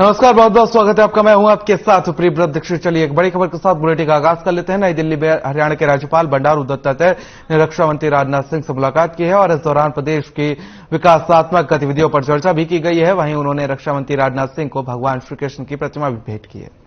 नमस्कार, बहुत बहुत स्वागत है आपका। मैं हूं आपके साथ प्रियव्रत दीक्षित। चलिए एक बड़ी खबर के साथ बुलेटिन का आगाज कर लेते हैं। नई दिल्ली में हरियाणा के राज्यपाल बंडारू दत्तात्रेय ने रक्षा मंत्री राजनाथ सिंह से मुलाकात की है और इस दौरान प्रदेश की विकासात्मक गतिविधियों पर चर्चा भी की गई है। वहीं उन्होंने रक्षा मंत्री राजनाथ सिंह को भगवान श्री कृष्ण की प्रतिमा भी भेंट की है।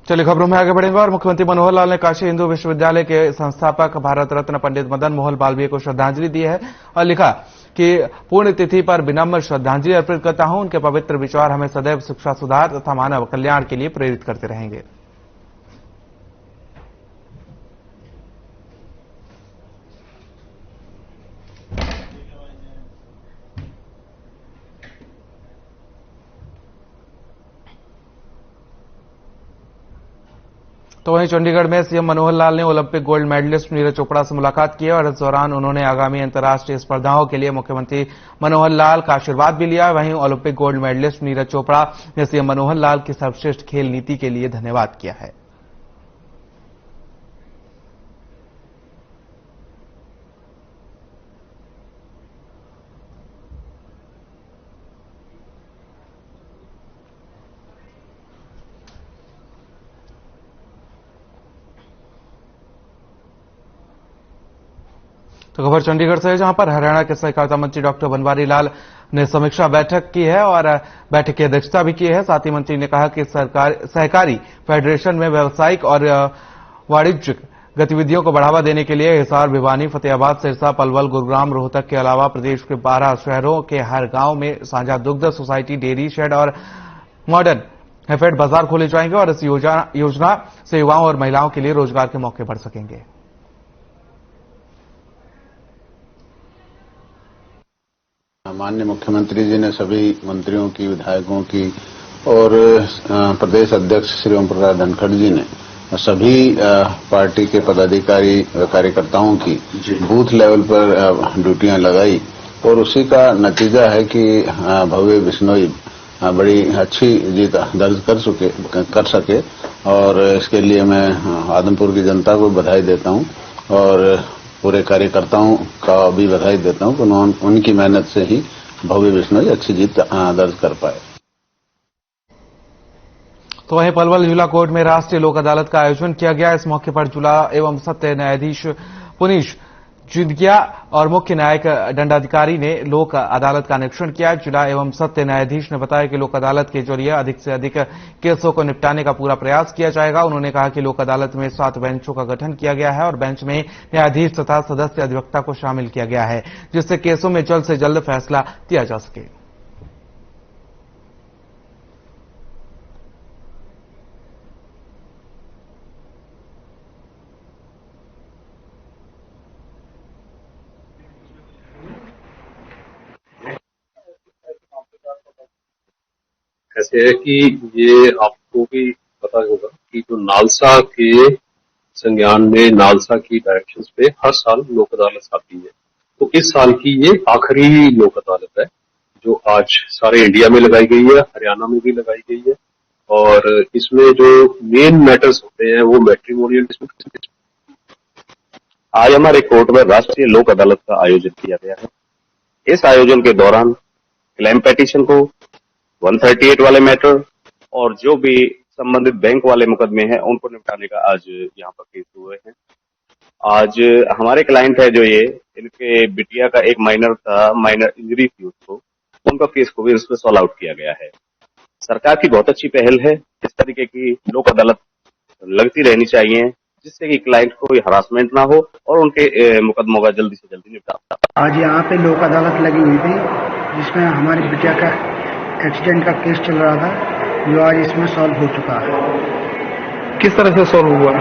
चलिए खबरों में आगे बढ़ेंगे। और मुख्यमंत्री मनोहर लाल ने काशी हिंदू विश्वविद्यालय के संस्थापक भारत रत्न पंडित मदन मोहन मालवीय को श्रद्धांजलि दी है और लिखा कि पुण्यतिथि पर विनम्र श्रद्धांजलि अर्पित करता हूं। उनके पवित्र विचार हमें सदैव शिक्षा सुधार तथा मानव कल्याण के लिए प्रेरित करते रहेंगे। तो वहीं चंडीगढ़ में सीएम मनोहर लाल ने Olympic gold medalist Neeraj Chopra से मुलाकात की और इस दौरान उन्होंने आगामी अंतर्राष्ट्रीय स्पर्धाओं के लिए मुख्यमंत्री मनोहर लाल का आशीर्वाद भी लिया। वहीं Olympic gold medalist Neeraj Chopra ने सीएम मनोहर लाल की सर्वश्रेष्ठ खेल नीति के लिए धन्यवाद किया है। तो खबर चंडीगढ़ से है, जहां पर हरियाणा के सहकारिता मंत्री डॉक्टर बनवारी लाल ने समीक्षा बैठक की है और बैठक की अध्यक्षता भी की है। साथ ही मंत्री ने कहा कि सहकारी फेडरेशन में व्यावसायिक और वाणिज्यिक गतिविधियों को बढ़ावा देने के लिए हिसार, भिवानी, फतेहाबाद, सिरसा, पलवल, गुरुग्राम, रोहतक के अलावा प्रदेश के 12 शहरों के हर गांव में साझा दुग्ध सोसाइटी, डेयरी शेड और मॉडर्न हेफेड बाजार खोले जाएंगे और इस योजना से युवाओं और महिलाओं के लिए रोजगार के मौके बढ़ सकेंगे। माननीय मुख्यमंत्री जी ने सभी मंत्रियों की, विधायकों की और प्रदेश अध्यक्ष श्री ओम प्रकाश धनखड़ जी ने सभी पार्टी के पदाधिकारी कार्यकर्ताओं की बूथ लेवल पर ड्यूटियां लगाई और उसी का नतीजा है कि भव्य बिश्नोई बड़ी अच्छी जीत दर्ज कर सके और इसके लिए मैं आदमपुर की जनता को बधाई देता हूं और पूरे कार्यकर्ताओं का भी बधाई देता हूं कि उनकी मेहनत से ही भव्य बिश्नोई अच्छी जीत दर्ज कर पाए। तो वहीं पलवल जिला कोर्ट में राष्ट्रीय लोक अदालत का आयोजन किया गया। इस मौके पर जिला एवं सत्र न्यायाधीश पुनीश जिंदगिया और मुख्य न्यायिक दंडाधिकारी ने लोक अदालत का निरीक्षण किया। जिला एवं सत्र न्यायाधीश ने बताया कि लोक अदालत के जरिए अधिक से अधिक केसों को निपटाने का पूरा प्रयास किया जाएगा। उन्होंने कहा कि लोक अदालत में 7 बेंचों का गठन किया गया है और बेंच में न्यायाधीश तथा सदस्य अधिवक्ता को शामिल किया गया है, जिससे केसों में जल्द से जल्द फैसला दिया जा सके। ऐसे है कि ये आपको भी पता होगा कि जो नालसा के संज्ञान में नालसा की डायरेक्शंस पे हर साल लोक अदालत आती है, तो इस साल की ये आखिरी लोक अदालत है जो आज सारे इंडिया में लगाई गई है, हरियाणा में भी लगाई गई है और इसमें जो मेन मैटर्स होते हैं वो मैट्रिमोनियल डिस्प्यूट। आज हमारे कोर्ट में राष्ट्रीय लोक अदालत का आयोजन किया गया है। इस आयोजन के दौरान क्लेम पेटिशन को 138 वाले मैटर और जो भी संबंधित बैंक वाले मुकदमे हैं उनको निपटाने का आज यहाँ पर केस हुए हैं। आज हमारे क्लाइंट है जो ये इनके बिटिया का एक माइनर इंजरी थी उसको, उनका केस को भी इसमें सॉल्व आउट किया गया है। सरकार की बहुत अच्छी पहल है, इस तरीके की लोक अदालत लगती रहनी चाहिए जिससे कि क्लाइंट को हरासमेंट ना हो और उनके मुकदमों का जल्दी से जल्दी निपटारा। आज यहाँ पे लोक अदालत लगी हुई थी जिसमें हमारी बिटिया का एक्सीडेंट का केस चल रहा था, जो आज इसमें सॉल्व हो चुका है। किस तरह से सॉल्व हुआ?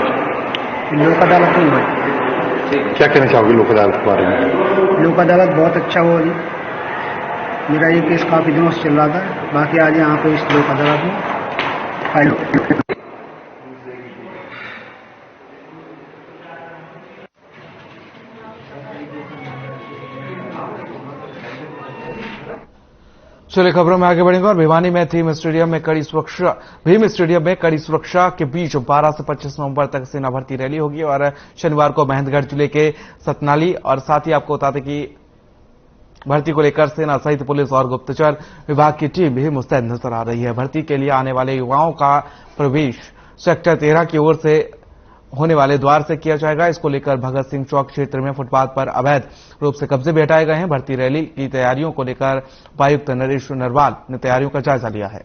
लोक अदालत में हुई। क्या कहना चाहोगे लोक अदालत के बारे में? लोक अदालत बहुत अच्छा हुआ जी। मेरा ये केस काफी दिनों से चल रहा था, बाकी आज यहाँ पे इस लोक अदालत में फाइल। चलिए खबरों में आगे बढ़ेंगे और भिवानी में भीम स्टेडियम में कड़ी सुरक्षा के बीच 12 से 25 नवंबर तक सेना भर्ती रैली होगी और शनिवार को महेंद्रगढ़ जिले के सतनाली और साथ ही आपको बता दें कि भर्ती को लेकर सेना सहित पुलिस और गुप्तचर विभाग की टीम भी मुस्तैद नजर आ रही है। भर्ती के लिए आने वाले युवाओं का प्रवेश सेक्टर 13 की ओर से होने वाले द्वार से किया जाएगा। इसको लेकर भगत सिंह चौक क्षेत्र में फुटपाथ पर अवैध रूप से कब्जे भी हटाए गए हैं। भर्ती रैली की तैयारियों को लेकर उपायुक्त नरेश नरवाल ने तैयारियों का जायजा लिया है।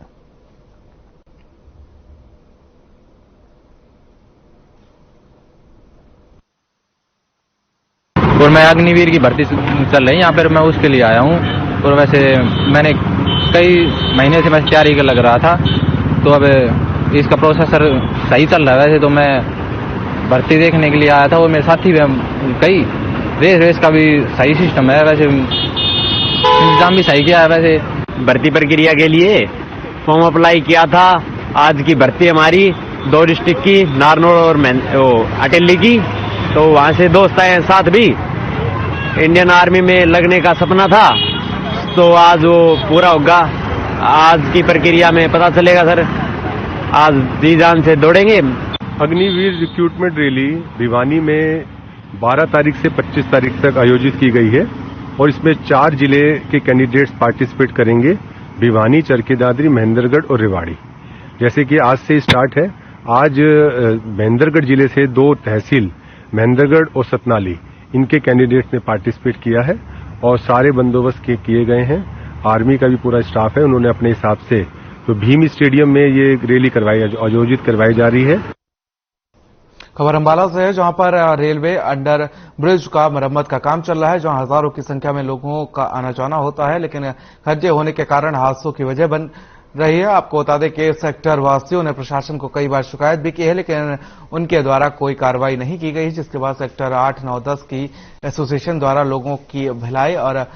और मैं अग्निवीर की भर्ती चल रही है यहाँ पर, मैं उसके लिए आया हूँ। और वैसे मैंने कई महीने से मैं तैयारी लग रहा था, तो अब इसका प्रोसेसर सही चल रहा है। वैसे तो मैं भर्ती देखने के लिए आया था और मेरे साथी भी कई रेस का भी सही सिस्टम है, वैसे इंतजाम भी सही किया है। वैसे भर्ती प्रक्रिया के लिए फॉर्म अप्लाई किया था। आज की भर्ती हमारी 2 डिस्ट्रिक्ट की, नारनौल और अटेली की, तो वहां से दोस्त आए साथ भी। इंडियन आर्मी में लगने का सपना था, तो आज वो पूरा होगा। आज की प्रक्रिया में पता चलेगा सर, आज जी जान से दौड़ेंगे। अग्निवीर रिक्रूटमेंट रैली भिवानी में 12 तारीख से 25 तारीख तक आयोजित की गई है और इसमें 4 जिले के कैंडिडेट्स पार्टिसिपेट करेंगे, भिवानी, चरखी दादरी, महेंद्रगढ़ और रेवाड़ी। जैसे कि आज से स्टार्ट है। आज महेंद्रगढ़ जिले से 2 तहसील महेंद्रगढ़ और सतनाली, इनके कैंडिडेट्स ने पार्टिसिपेट किया है और सारे बंदोबस्त किए गए हैं। आर्मी का भी पूरा स्टाफ है, उन्होंने अपने हिसाब से तो भीम स्टेडियम में ये रैली आयोजित करवाई जा रही है। खबर अंबाला से है, जहां पर रेलवे अंडर ब्रिज का मरम्मत का काम चल रहा है, जहां हजारों की संख्या में लोगों का आना जाना होता है, लेकिन खड्डे होने के कारण हादसों की वजह बन रही है। आपको बता दें कि सेक्टर वासियों ने प्रशासन को कई बार शिकायत भी की है, लेकिन उनके द्वारा कोई कार्रवाई नहीं की गई, जिसके बाद सेक्टर 8, 9, 10 की एसोसिएशन द्वारा लोगों की भलाई और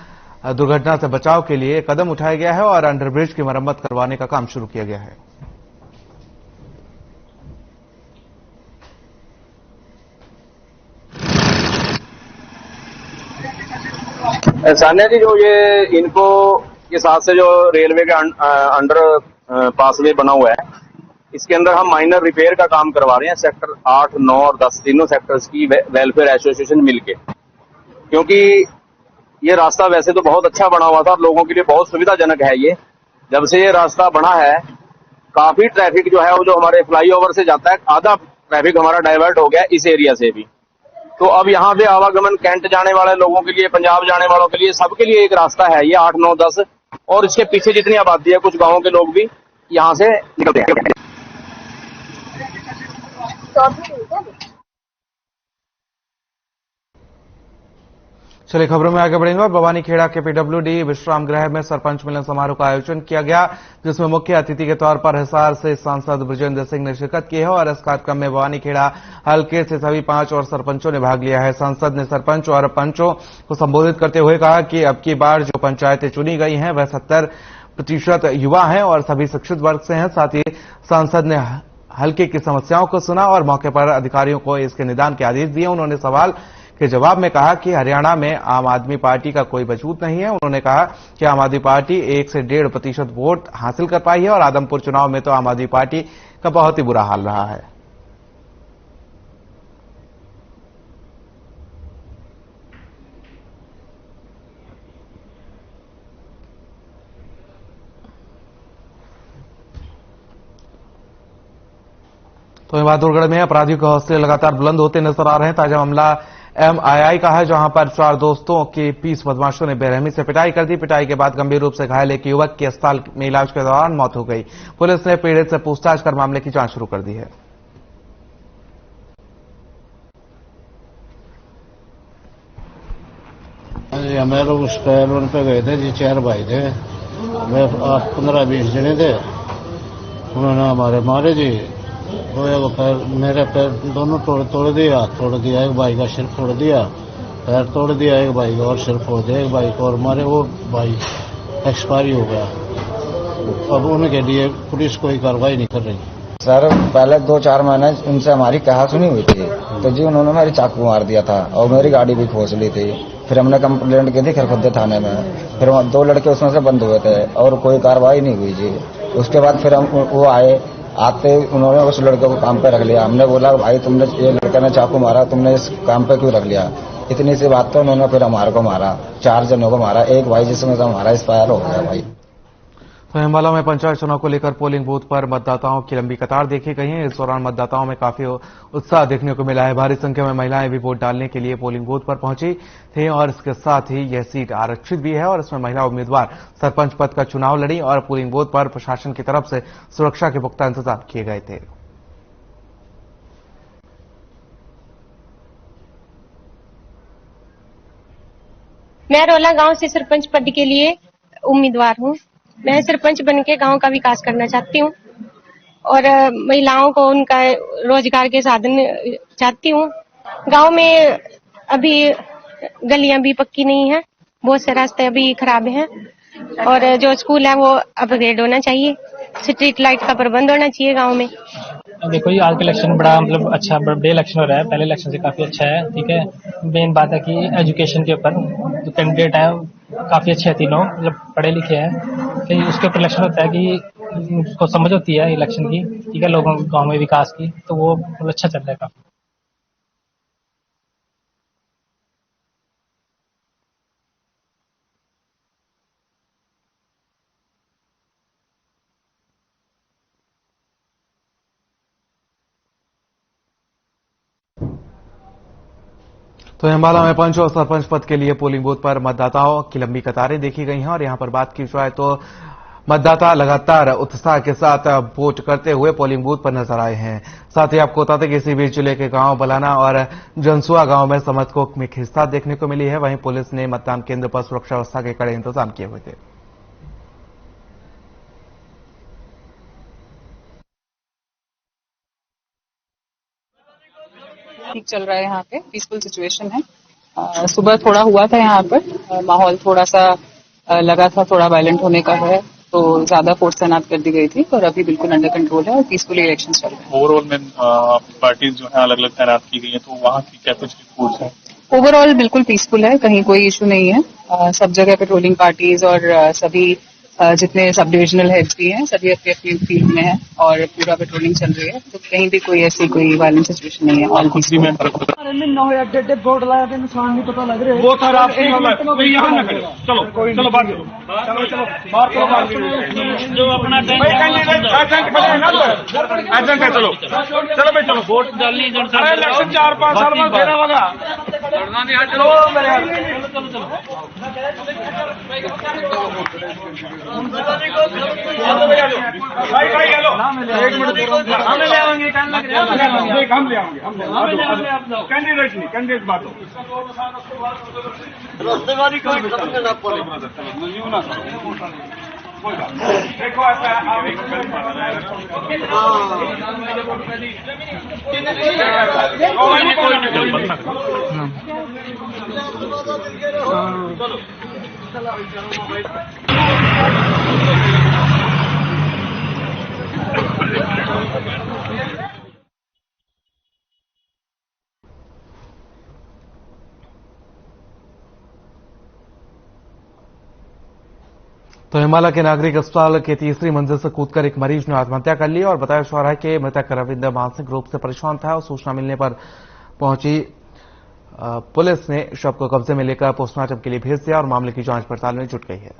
दुर्घटना से बचाव के लिए कदम उठाया गया है और अंडरब्रिज की मरम्मत करवाने का काम शुरू किया गया है। सानिया जी, जो ये इनको के साथ से जो रेलवे के अंडर पासवे बना हुआ है, इसके अंदर हम माइनर रिपेयर का काम करवा रहे हैं। सेक्टर 8, 9 और 10 तीनों सेक्टर्स की वेलफेयर एसोसिएशन मिलके, क्योंकि ये रास्ता वैसे तो बहुत अच्छा बना हुआ था, लोगों के लिए बहुत सुविधाजनक है। ये जब से ये रास्ता बना है, काफी ट्रैफिक जो है वो जो हमारे फ्लाईओवर से जाता है, आधा ट्रैफिक हमारा डाइवर्ट हो गया इस एरिया से भी। तो अब यहाँ पे आवागमन कैंट जाने वाले लोगों के लिए, पंजाब जाने वालों के लिए, सबके लिए एक रास्ता है ये 8, 9, 10 और इसके पीछे जितनी आबादी है, कुछ गांवों के लोग भी यहाँ से निकलते हैं। चलिए खबरों में आगे बढ़ेंगे और भवानी खेड़ा के पीडब्ल्यूडी विश्राम गृह में सरपंच मिलन समारोह का आयोजन किया गया, जिसमें मुख्य अतिथि के तौर पर हिसार से सांसद बृजेंद्र सिंह ने शिरकत की है और इस कार्यक्रम में भवानी खेड़ा हल्के से सभी 5 और सरपंचों ने भाग लिया है। सांसद ने सरपंच और पंचों को संबोधित करते हुए कहा कि अब की बार जो पंचायतें चुनी गई हैं वह 70% युवा हैं और सभी शिक्षित वर्ग से हैं। साथ ही सांसद ने हल्के की समस्याओं को सुना और मौके पर अधिकारियों को इसके निदान के आदेश दिए। उन्होंने सवाल के जवाब में कहा कि हरियाणा में आम आदमी पार्टी का कोई वजूद नहीं है। उन्होंने कहा कि आम आदमी पार्टी 1 से 1.5% वोट हासिल कर पाई है और आदमपुर चुनाव में तो आम आदमी पार्टी का बहुत ही बुरा हाल रहा है। तो बहादुरगढ़ में अपराधियों के हौसले लगातार बुलंद होते नजर आ रहे हैं। ताजा मामला MII का है, जहां पर 4 दोस्तों की 20 बदमाशों ने बेरहमी से पिटाई कर दी। पिटाई के बाद गंभीर रूप से घायल एक युवक की अस्पताल में इलाज के दौरान मौत हो गई। पुलिस ने पीड़ित से पूछताछ कर मामले की जांच शुरू कर दी है। हमें लोग उस पैरों पे गए थे जी, 4 भाई थे, 15-20 जने थे। उन्होंने हमारे मारे जी, दो पैर, मेरे पैर दोनों तोड़ दिया, हाथ तोड़ दिया, एक भाई का सिर फोड़ दिया, पैर तोड़ दिया, एक भाई का और सिर फोड़ दिया, एक भाई को और मारे, वो भाई एक्सपायरी हो गया। अब उनके लिए पुलिस कोई कार्रवाई नहीं कर रही। सर पहले 2-4 महीने उनसे हमारी कहा सुनी हुई थी, तो जी उन्होंने मेरी चाकू मार दिया था और मेरी गाड़ी भी खोस ली थी। फिर हमने कंप्लेंट की थी खरखुद्दे थाने में। फिर 2 लड़के उसमें से बंद हुए थे और कोई कार्रवाई नहीं हुई जी। उसके बाद फिर वो आते उन्होंने उस लड़के को काम पे रख लिया। हमने बोला भाई तुमने ये लड़के ने चाकू मारा, तुमने इस काम पे क्यों रख लिया? इतनी सी बात तो उन्होंने फिर हमारे को मारा, 4 जनों को मारा। एक भाई जिसमें से हमारा एक्सपायर हो गया भाई। तो अम्बाला में पंचायत चुनाव को लेकर पोलिंग बूथ पर मतदाताओं की लंबी कतार देखी गई है। इस दौरान मतदाताओं में काफी उत्साह देखने को मिला है। भारी संख्या में महिलाएं भी वोट डालने के लिए पोलिंग बूथ पर पहुंची थी और इसके साथ ही यह सीट आरक्षित भी है और इसमें महिला उम्मीदवार सरपंच पद का चुनाव लड़ी और पोलिंग बूथ पर प्रशासन की तरफ से सुरक्षा के पुख्ता इंतजाम किए गए थे। मैं रोला गांव से सरपंच पद के लिए उम्मीदवार हूं। मैं सरपंच बनके गांव का विकास करना चाहती हूं और महिलाओं को उनका रोजगार के साधन चाहती हूं। गांव में अभी गलियां भी पक्की नहीं है, बहुत से रास्ते अभी खराब हैं और जो स्कूल है वो अपग्रेड होना चाहिए। स्ट्रीट लाइट का प्रबंध होना चाहिए गांव में। देखो ये आज का इलेक्शन बड़ा मतलब अच्छा बड़े इलेक्शन हो रहा है, पहले इलेक्शन से काफी अच्छा है। ठीक है, मेन बात है कि एजुकेशन के ऊपर जो कैंडिडेट है काफी अच्छे हैं, तीनों मतलब पढ़े लिखे हैं। तो उसके ऊपर इलेक्शन होता है कि उसको समझ होती है इलेक्शन की, ठीक है, लोगों गाँव में विकास की, तो वो अच्छा चल रहा है काफी। तो अम्बाला में पंच और सरपंच पद के लिए पोलिंग बूथ पर मतदाताओं की लंबी कतारें देखी गई हैं और यहां पर बात की जाए तो मतदाता लगातार उत्साह के साथ वोट करते हुए पोलिंग बूथ पर नजर आए हैं। साथ ही आपको बता दें कि इसी बीच जिले के गांव बलाना और जनसुआ गांव में समर्थकों में खिंचाव देखने को मिली है। वहीं पुलिस ने मतदान केंद्र पर सुरक्षा व्यवस्था के कड़े इंतजाम किए हुए थे। ठीक चल रहा है, यहाँ पे पीसफुल सिचुएशन है। सुबह थोड़ा हुआ था यहाँ पर, माहौल थोड़ा सा लगा था थोड़ा वायलेंट होने का है, तो ज्यादा फोर्स तैनात कर दी गई थी और अभी बिल्कुल अंडर कंट्रोल है और पीसफुली इलेक्शन चल रहे हैं। ओवरऑल में पार्टीज जो है अलग अलग तैनात की गई है, तो वहाँ की क्या कुछ रिपोर्ट है? ओवरऑल बिल्कुल पीसफुल है, कहीं कोई इशू नहीं है। सब जगह पेट्रोलिंग पार्टीज और सभी जितने सब डिविजनल हेड्स भी हैं सभी अपनी अपनी फील्ड में हैं और पूरा पेट्रोलिंग चल रही है, तो कहीं भी कोई ऐसी कोई वायलेंट सिचुएशन नहीं है। All peaceful. बोर्ड लाया थे, निशान नहीं पता लग रहे। वो सर आपकी यहाँ ना करो, चलो चलो बात करो, चलो बात करो, जो अपना एजेंट है, चलो चलो भाई चलो वोट डालनी। इलेक्शन 4-5 साल में देना होगा, लड़ना नहीं है। चलो भाई भाई हेलो, 1 मिनट हम ले आएंगे, हम ले आएंगे कैंडिडेट नहीं, कैंडिडेट बात हो रास्तेवारी का कोई बात देखो तो अम्बाला के नागरिक अस्पताल के तीसरी मंजिल से कूदकर एक मरीज ने आत्महत्या कर ली और बताया जा रहा है कि मृतक रविंद्र मानसिक रूप से परेशान था और सूचना मिलने पर पहुंची पुलिस ने शव को कब्जे में लेकर पोस्टमार्टम के लिए भेज दिया और मामले की जांच पड़ताल में जुट गई है।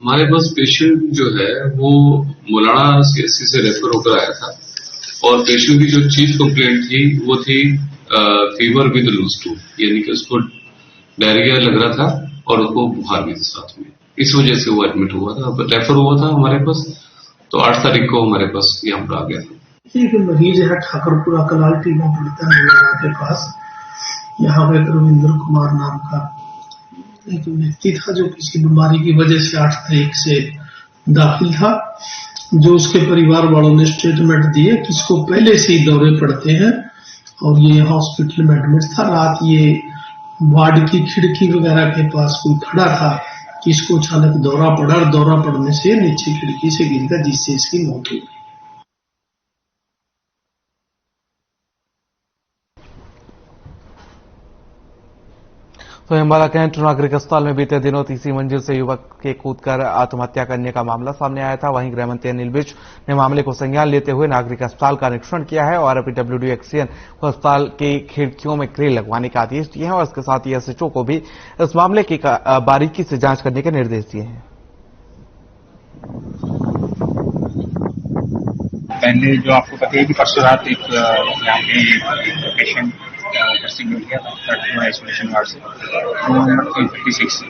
हमारे पास पेशेंट जो है वो मोलाना सीएससी से रेफर होकर आया था और पेशेंट की जो चीफ कंप्लेंट थी वो थी फीवर विद लूज टूथ, यानी कि उसको डायरिया लग रहा था और उसको बुखार भी था साथ में, इस वजह से वो एडमिट हुआ था, रेफर हुआ था हमारे पास। तो 8 तारीख को हमारे पास यहाँ पर आ गया था। एक मरीज है ठाकुरपुरा कलालटी में पड़ता है मोलाना के पास। यहाँ पे रविंद्र कुमार नाम का एक व्यक्ति था जो किसी बीमारी की वजह से 8 तारीख से दाखिल था, जो उसके परिवार वालों ने स्टेटमेंट दिए कि इसको पहले से ही दौरे पड़ते हैं और ये हॉस्पिटल में एडमिट था। रात ये वार्ड की खिड़की वगैरह के पास कोई खड़ा था इसको अचानक दौरा पड़ा और दौरा पड़ने से नीचे खिड़की से गिर गया, जिससे इसकी मौत हो गई। तो अम्बाला कैंट नागरिक अस्पताल में बीते दिनों तीसरी मंजिल से युवक के कूदकर आत्महत्या करने का मामला सामने आया था। वहीं गृहमंत्री अनिल विज ने मामले को संज्ञान लेते हुए नागरिक अस्पताल का निरीक्षण किया है और पीडब्ल्यूडी एक्सीएन को अस्पताल की खिड़कियों में ग्रिल लगवाने के आदेश दिए हैं और इसके साथ ही एसएचओ को भी इस मामले की बारीकी से जांच करने के निर्देश दिए हैं। पहले जो आपको पता है कि परसों रात एक यहाँ पे पेशेंट मिल गया था आइसोलेशन वार्ड से, वो नंबर 356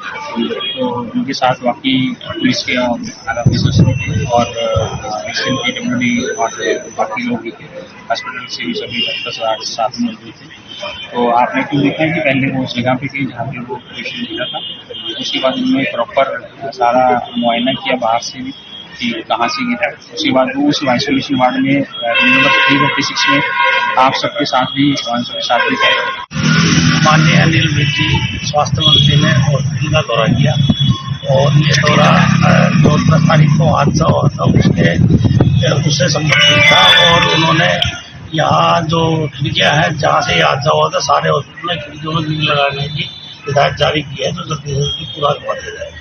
तो उनके साथ बाकी पुलिस के आला अफसर और पेशेंट की डब्ल्यूडी और बाकी लोग भी थे, हॉस्पिटल से भी सभी डॉक्टर साथ में मौजूद थे। तो आपने क्यों देखा है कि पहले वो उस जगह पे थी जहाँ पे वो पेशेंट मिला था, उसके बाद उन्होंने प्रॉपर सारा मुआयना किया बाहर से भी कि कहाँ से गिरा। उसके बाद वो उस आइसोलेशन वार्ड में नंबर 356 में आप सबके साथ भी माननीय अनिल विज जी स्वास्थ्य मंत्री ने हॉस्पिटल का दौरा किया और ये दौरा 10 तारीख को हादसा हुआ था उससे संबंधित था और उन्होंने यहाँ जो खिड़कियाँ हैं जहाँ से हादसा हुआ था सारे हॉस्पिटल में खिड़कियों में ग्रिल लगाने की हिदायत जारी की है, तो जल्दी से जल्दी पूरा करवा दिया जाएगा।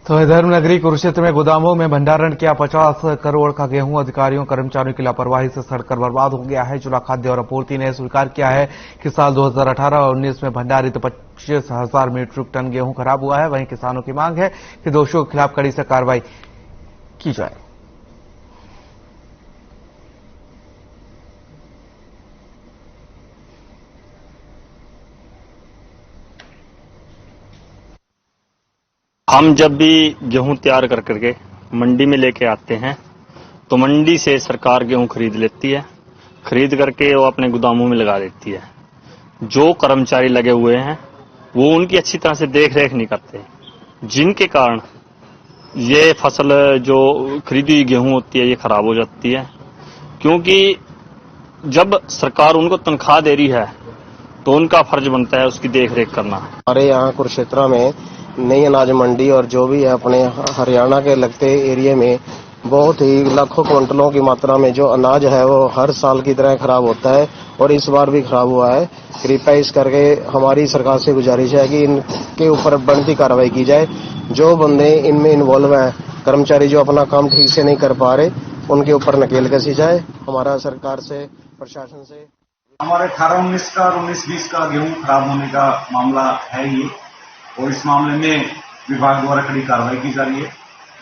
तो धर्मनगरी कुरुक्षेत्र में गोदामों में भंडारण किया 50 करोड़ का गेहूं अधिकारियों कर्मचारियों की लापरवाही से सड़कर बर्बाद हो गया है। जिला खाद्य और आपूर्ति ने स्वीकार किया है कि साल 2018 और 19 में भंडारित 25,000 मीट्रिक टन गेहूं खराब हुआ है। वहीं किसानों की मांग है कि दोषियों के खिलाफ कड़ी से कार्रवाई की जाए। हम जब भी गेहूं तैयार कर करके मंडी में लेके आते हैं तो मंडी से सरकार गेहूं खरीद लेती है, खरीद करके वो अपने गोदामों में लगा देती है। जो कर्मचारी लगे हुए हैं वो उनकी अच्छी तरह से देख रेख नहीं करते, जिनके कारण ये फसल जो खरीदी हुई गेहूं होती है ये खराब हो जाती है। क्योंकि जब सरकार उनको तनख्वाह दे रही है तो उनका फर्ज बनता है उसकी देख रेख करना। हमारे यहाँ कुरुक्षेत्र में नई अनाज मंडी और जो भी है अपने हरियाणा के लगते एरिया में बहुत ही लाखों क्विंटलों की मात्रा में जो अनाज है वो हर साल की तरह खराब होता है और इस बार भी खराब हुआ है। कृपया इस करके हमारी सरकार से गुजारिश है कि इनके ऊपर बनती कार्रवाई की जाए। जो बंदे इनमें इन्वॉल्व हैं, कर्मचारी जो अपना काम ठीक से नहीं कर पा रहे, उनके ऊपर नकेल कसी जाए। हमारा सरकार से प्रशासन से हमारे 18-19 का और 19-20 का गेहूं खराब होने का मामला है ये, और इस मामले में विभाग द्वारा कड़ी कार्रवाई की जा रही है।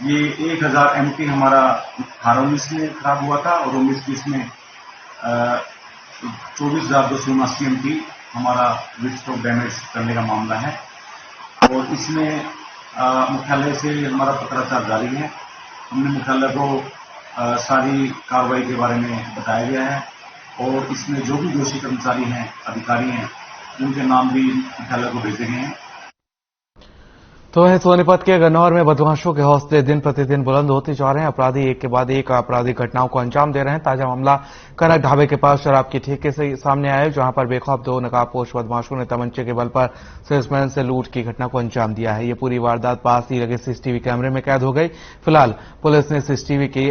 ये 1000 MT हमारा 18-19 में खराब हुआ था और 19-20 में 24,279 MT हमारा विद स्टॉक डैमेज करने का मामला है। और इसमें मुख्यालय से हमारा पत्राचार जारी है। हमने मुख्यालय को सारी कार्रवाई के बारे में बताया गया है और इसमें जो भी दोषी कर्मचारी हैं, अधिकारी हैं, उनके नाम भी मुख्यालय को भेजे गए हैं। तो वहीं सोनीपत के गन्नौर में बदमाशों के हौसले दिन प्रतिदिन बुलंद होते जा रहे हैं। अपराधी एक के बाद एक आपराधिक घटनाओं को अंजाम दे रहे हैं। ताजा मामला कनक ढाबे के पास शराब के ठेके से सामने आया है, जहां पर बेखौफ 2 नकाबपोश बदमाशों ने तमंचे के बल पर सेल्समैन से लूट की घटना को अंजाम दिया है। ये पूरी वारदात पास ही लगे सीसीटीवी कैमरे में कैद हो गई। फिलहाल पुलिस ने सीसीटीवी की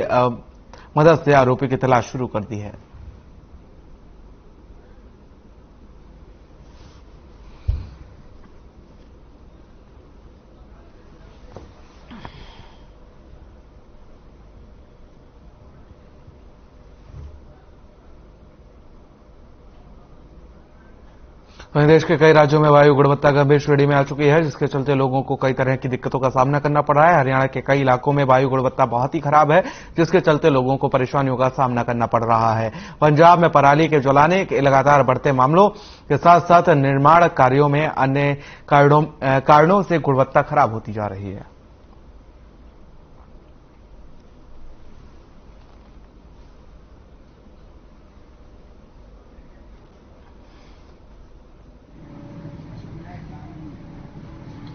मदद से आरोपी की तलाश शुरू कर दी है। वहीं देश के कई राज्यों में वायु गुणवत्ता गंभीर श्रेणी में आ चुकी है, जिसके चलते लोगों को कई तरह की दिक्कतों का सामना करना पड़ रहा है। हरियाणा के कई इलाकों में वायु गुणवत्ता बहुत ही खराब है, जिसके चलते लोगों को परेशानियों का सामना करना पड़ रहा है। पंजाब में पराली के जलाने के लगातार बढ़ते मामलों के साथ साथ निर्माण कार्यों में अन्य कारणों से गुणवत्ता खराब होती जा रही है।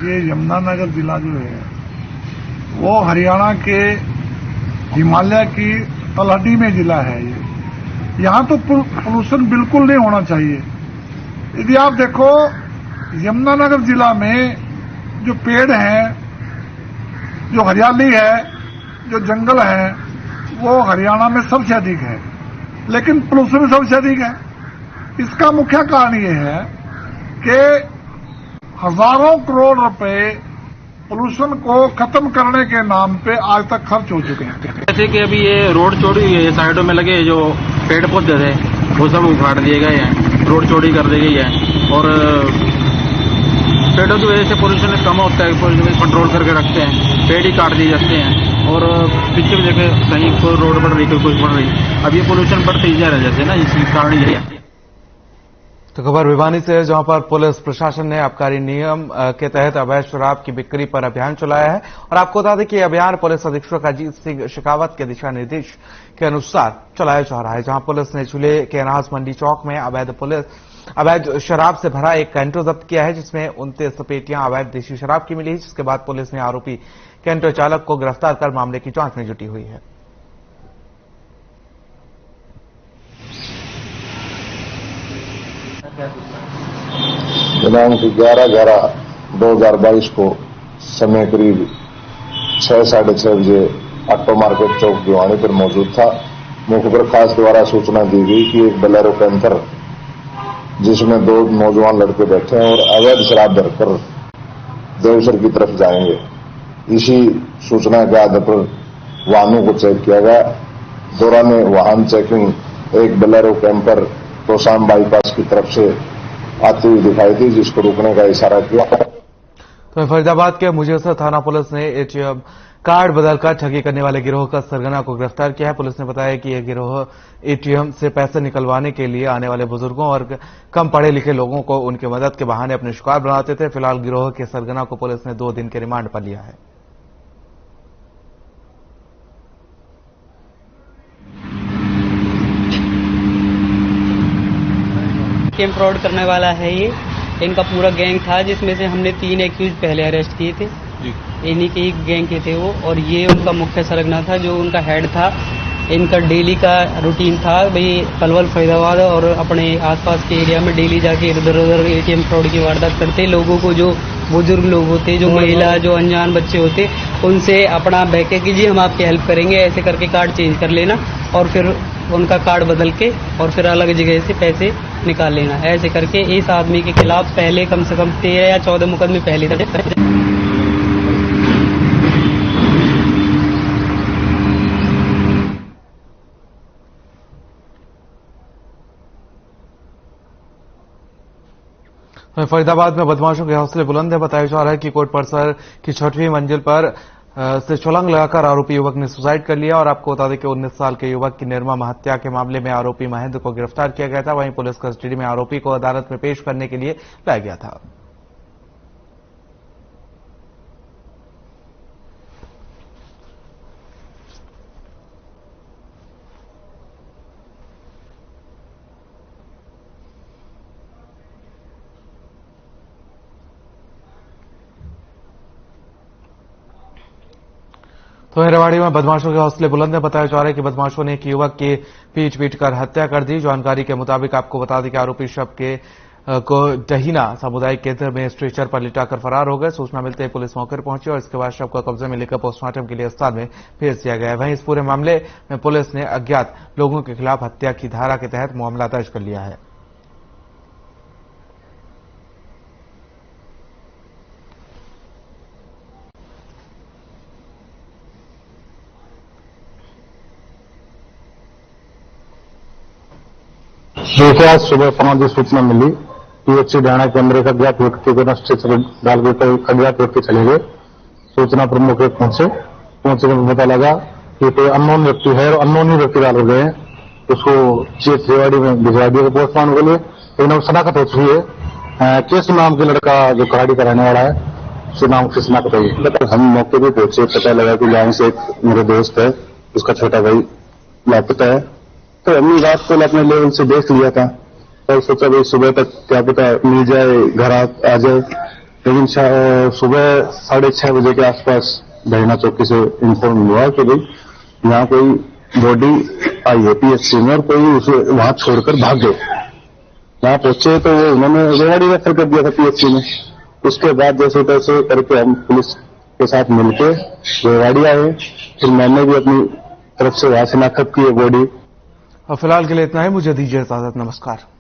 ये यमुनानगर जिला जो है वो हरियाणा के हिमालय की तलहटी में जिला है। ये यहाँ तो पोल्यूशन बिल्कुल नहीं होना चाहिए। यदि आप देखो यमुनानगर जिला में जो पेड़ हैं, जो हरियाली है, जो जंगल है, वो हरियाणा में सबसे अधिक है, लेकिन पोल्यूशन सबसे अधिक है। इसका मुख्य कारण ये है कि हजारों करोड़ रुपए पोल्यूशन को खत्म करने के नाम पे आज तक खर्च हो चुके हैं। जैसे कि अभी ये रोड चौड़ी हुई है, साइडों में लगे जो पेड़ पौधे थे वो सब उखाड़ दिए गए हैं, रोड चौड़ी कर दी गई है और पेड़ों की वजह से पोल्यूशन कम होता है, पोल्यूशन कंट्रोल करके रखते हैं, पेड़ ही काट दिए जाते हैं और पीछे भी देखे कहीं कोई रोड बढ़ रही, कोई बढ़ रही। अब ये पोल्यूशन बढ़ते ही जा रहा है जैसे ना, इसी कारण यही है। तो खबर भिवानी से है, जहां पर पुलिस प्रशासन ने आबकारी नियम के तहत अवैध शराब की बिक्री पर अभियान चलाया है और आपको बता दें कि अभियान पुलिस अधीक्षक अजीत सिंह शेखावत के दिशा निर्देश के अनुसार चलाया जा रहा है। जहां पुलिस ने जिले के अनाज मंडी चौक में अवैध शराब से भरा एक कैंटो जब्त किया है, जिसमें 29 पेटियां अवैध देशी शराब की मिली, जिसके बाद पुलिस ने आरोपी कैंटो चालक को गिरफ्तार कर मामले की जांच में जुटी हुई है। दिनांक 11/11/2022 को समय करीब 6-6:30 बजे ऑटो मार्केट चौक भिवानी पर मौजूद था। मुख्य प्रकाश द्वारा सूचना दी गई कि एक बोलेरो कैंटर जिसमें 2 नौजवान लड़के बैठे हैं और अवैध शराब भरकर देवसर की तरफ जाएंगे। इसी सूचना के आधार पर वाहनों को चेक किया गया। दौरान वाहन चेकिंग एक बोलेरो कैंपर तोशाम बाईपास की तरफ से आती हुई दिखाई दी, जिसको रोकने का इशारा किया। तो फरीदाबाद के मुजेसर थाना पुलिस ने एटीएम कार्ड बदलकर ठगी करने वाले गिरोह का सरगना को गिरफ्तार किया है। पुलिस ने बताया कि यह गिरोह एटीएम से पैसे निकलवाने के लिए आने वाले बुजुर्गों और कम पढ़े लिखे लोगों को उनकी मदद के बहाने अपने शिकार बनाते थे। फिलहाल गिरोह के सरगना को पुलिस ने 2 दिन के रिमांड पर लिया है। एटीएम फ्रॉड करने वाला है ये, इनका पूरा गैंग था, जिसमें से हमने 3 एक्यूज पहले अरेस्ट किए थे। इन्हीं के ही गैंग के थे वो, और ये उनका मुख्य सरगना था जो उनका हेड था। इनका डेली का रूटीन था भाई पलवल फरीदाबाद और अपने आसपास के एरिया में डेली जाके इधर उधर एटीएम फ्रॉड की वारदात करते। लोगों को, जो बुजुर्ग लोग होते, जो महिला, जो अनजान बच्चे होते, उनसे अपना बहके कीजिए हम आपकी हेल्प करेंगे, ऐसे करके कार्ड चेंज कर लेना और फिर उनका कार्ड बदल के और फिर अलग जगह से पैसे निकाल लेना। ऐसे करके इस आदमी के खिलाफ पहले कम से कम 13 या 14 मुकदमे पहले थे। फरीदाबाद में बदमाशों के हौसले बुलंद है। बताया जा रहा है कि कोर्ट परिसर की 6वीं मंजिल पर से छलांग लगाकर आरोपी युवक ने सुसाइड कर लिया और आपको बता दें कि 19 साल के युवक की निर्मम हत्या के मामले में आरोपी महेंद्र को गिरफ्तार किया गया था। वहीं पुलिस कस्टडी में आरोपी को अदालत में पेश करने के लिए लाया गया था। तो रेवाड़ी में बदमाशों के हौसले बुलंद है। बताया जा रहा है कि बदमाशों ने एक युवक की पीट कर हत्या कर दी। जानकारी के मुताबिक आपको बता दें कि आरोपी शव को डहीना सामुदायिक केंद्र में स्ट्रेचर पर लिटाकर फरार हो गए। सूचना मिलते ही पुलिस मौके पर पहुंची और इसके बाद शव को कब्जे में लेकर पोस्टमार्टम के लिए अस्पताल में भेज दिया गया है। वहीं इस पूरे मामले में पुलिस ने अज्ञात लोगों के खिलाफ हत्या की धारा के तहत मामला दर्ज कर लिया है। देखिए, आज सुबह 5 बजे सूचना मिली पीएचसी डाणा के अंदर एक अज्ञात व्यक्ति को स्ट्रेचर डाल के अज्ञात व्यक्ति चले गए। सूचना पर मौके पहुंचे के पता लगा कि कोई अननोन व्यक्ति है और अननोन ही व्यक्ति डाल गए हैं। उसको चीफ रेवाड़ी में भिजवा दिया पोस्टमार्टम के लिए, लेकिन अब शनाख्त हो चुकी है। केसु नाम के लड़का जो कराड़ी का रहने वाला है, उसके नाम की शनाख्त हुई है। हम मौके पर पहुंचे, पता लगा कि यहाँ से एक मेरे दोस्त है, उसका छोटा भाई लापता है। तो हमने रात को अपने लेवल से देख लिया था और सोचा भाई सुबह तक क्या पता मिल जाए, घर आ जाए। लेकिन सुबह 6:30 बजे के आसपास दहीना चौकी से इन्फॉर्म हुआ कि भाई यहाँ कोई बॉडी आई है पीएचसी में और कोई उसे वहां छोड़कर भाग गए। यहाँ पहुंचे तो उन्होंने रेवाड़ी रेफर कर दिया था PHC में। उसके बाद जैसे तैसे करके हम पुलिस के साथ मिलके रेवाड़ी आए, फिर मैंने भी अपनी तरफ से वहां शिनाख्त की है बॉडी। और फिलहाल के लिए इतना ही, मुझे दीजिए इजाजत, नमस्कार।